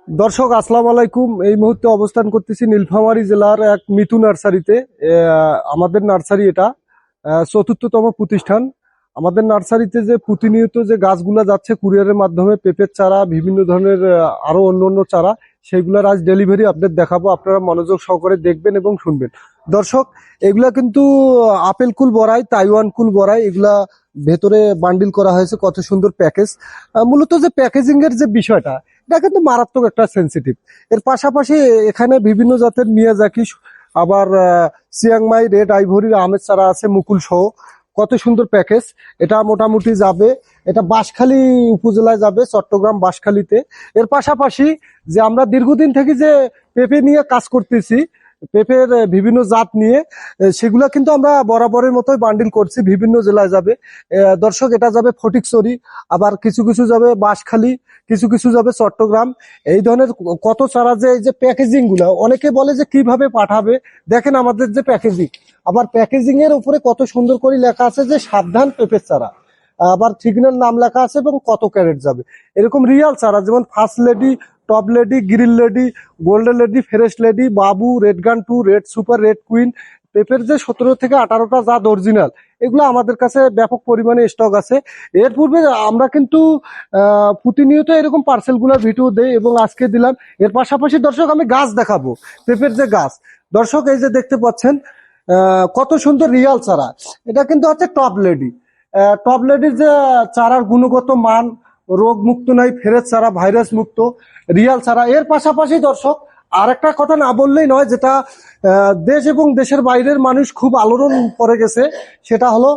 দর্শক আসসালামু আলাইকুম। এই মুহূর্তে অবস্থান করতেছি নীলফামারী জেলার এক মিতু নার্সারিতে। আমাদের নার্সারি এটা চতুর্থতম প্রতিষ্ঠান। আমাদের নার্সারিতে যে প্রতিনিয়ত যে গাছগুলা যাচ্ছে কুরিয়ারের মাধ্যমে, পেঁপের চারা, বিভিন্ন ধরনের আরো অন্য অন্য চারা, সেগুলার আজ ডেলিভারি আপডেট দেখাবো। আপনারা মনোযোগ সহকারে দেখবেন এবং শুনবেন। দর্শক, এগুলা কিন্তু আপেল কুল বড়াই, তাইওয়ান কুল বড়াই, এগুলা ভেতরে বান্ডিল করা হয়েছে। কত সুন্দর প্যাকেজ। মূলত যে প্যাকেজিং এর যে বিষয়টা, এটা কিন্তু মারাত্মক একটা সেন্সিটিভ। এর পাশাপাশি এখানে বিভিন্ন জাতের মিয়াজাকি, আবার চিয়াংমাই, রেড আইভরির আমের চারা আছে, মুকুল সহ। কত সুন্দর প্যাকেজ। এটা মোটামুটি যাবে, এটা বাঁশখালী উপজেলায় যাবে, চট্টগ্রাম বাঁশখালীতে। এর পাশাপাশি যে আমরা দীর্ঘদিন থেকে যে পেঁপে নিয়ে কাজ করতেছি, পেঁপের বিভিন্ন জাত নিয়ে, সেগুলা কিন্তু আমরা বরাবরের মতোই বান্ডিল করছি, বিভিন্ন জেলায় যাবে। দর্শক, এটা যাবে ফটিকছড়ি, আবার কিছু কিছু যাবে বাঁশখালী, কিছু কিছু যাবে চট্টগ্রাম। এই ধরনের কত চারা, যে এই যে প্যাকেজিং গুলা, অনেকে বলে যে কিভাবে পাঠাবে। দেখেন আমাদের যে প্যাকেজিং, আবার প্যাকেজিং এর উপরে কত সুন্দর করে লেখা আছে যে সাবধান পেঁপের চারা, আবার ঠিকানার নাম লেখা আছে এবং কত ক্যারেট যাবে। এরকম রিয়াল চারা, যেমন first lady, top lady, green lady, golden lady, fresh lady, বাবু, রেড গান 2, রেড সুপার, রেড কুইন, পেঁপের যে 17 থেকে 18টা জাত অরিজিনাল, এগুলো আমাদের কাছে ব্যাপক পরিমাণে স্টক আছে। এর পূর্বে আমরা কিন্তু প্রতিনিয়ত এরকম পার্সেল গুলার ভিডিও দেই এবং আজকে দিলাম। এর পাশাপাশি দর্শক আমি গাছ দেখাবো, পেঁপের যে গাছ। দর্শক, এই যে দেখতে পাচ্ছেন কত সুন্দর রিয়াল চারা। এটা কিন্তু হচ্ছে টপ লেডি। টপ লেডির যে চারার গুণগত মান, রোগ মুক্ত নাই, ফেরেস চারা, ভাইরাস মুক্ত, রিয়াল চারা। এর পাশাপাশি দর্শক, আর একটা কথা না বললেই নয়, যেটা দেশ এবং দেশের বাইরের মানুষ খুব আলোড়ন পড়ে গেছে, সেটা হলো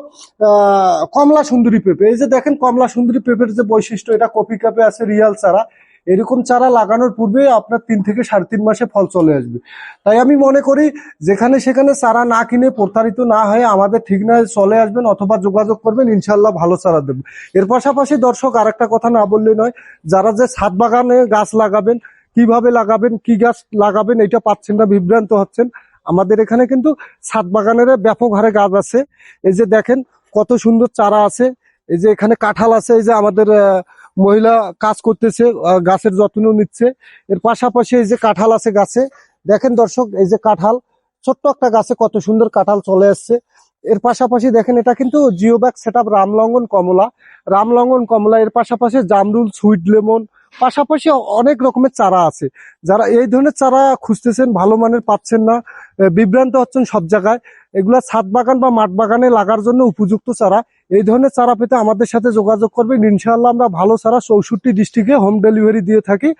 কমলা সুন্দরী পেঁপে। এই যে দেখেন কমলা সুন্দরী পেঁপের যে বৈশিষ্ট্য, এটা কপি কাপে আছে, রিয়াল চারা। এরকম চারা লাগানোর পূর্বে আপনার 3 থেকে 3.5 মাসে ফল চলে আসবে। তাই আমি মনে করি, যেখানে সেখানে চারা না কিনে প্রতারিত না হয়ে আমাদের ঠিকানায় চলে আসবেন অথবা যোগাযোগ করবেন, ইনশাল্লাহ ভালো চারা দেবো। এর পাশাপাশি দর্শক, আর একটা কথা না বললে নয়, যারা যে ছাদ বাগানে গাছ লাগাবেন, কিভাবে লাগাবেন, কি গাছ লাগাবেন, এটা পাচ্ছেন না, বিভ্রান্ত হচ্ছেন। আমাদের এখানে কিন্তু ছাদ বাগানের ব্যাপক হারে গাছ আছে। এই যে দেখেন কত সুন্দর চারা আছে। এই যে এখানে কাঁঠাল আছে, এই যে আমাদের মহিলা কাজ করতেছে, গাছের যত্ন নিচ্ছে। এর পাশাপাশি এই যে কাঁঠাল আছে গাছে। দেখেন দর্শক, এই যে কাঁঠাল, ছোট্ট একটা গাছে কত সুন্দর কাঁঠাল চলে আসছে। এর পাশাপাশি দেখেন, এটা কিন্তু জিওব্যাগ সেটআপ রামলঙ্গন কমলা, রামলঙ্গন কমলা। এর পাশাপাশি জামরুল, সুইট লেমন, পাশাপাশি অনেক রকমের চারা আছে। যারা এই ধরনের চারা খুঁজতেছেন, ভালো মানের পাচ্ছেন না, বিভ্রান্ত হচ্ছেন সব জায়গায়, এগুলা ছাদ বাগান বা মাঠ বাগানে লাগার জন্য উপযুক্ত চারা। এই ধরনের চারা পেতে আমাদের সাথে যোগাযোগ করবেন। ইনশাআল্লাহ আমরা ভালো চারা 64 ডিস্ট্রিক্টে হোম ডেলিভারি দিয়ে থাকি,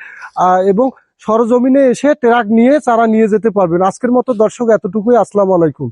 এবং সরজমিনে এসে ট্রাক নিয়ে চারা নিয়ে যেতে পারবেন। আজকের মতো দর্শক এতটুকুই। আসসালামু আলাইকুম।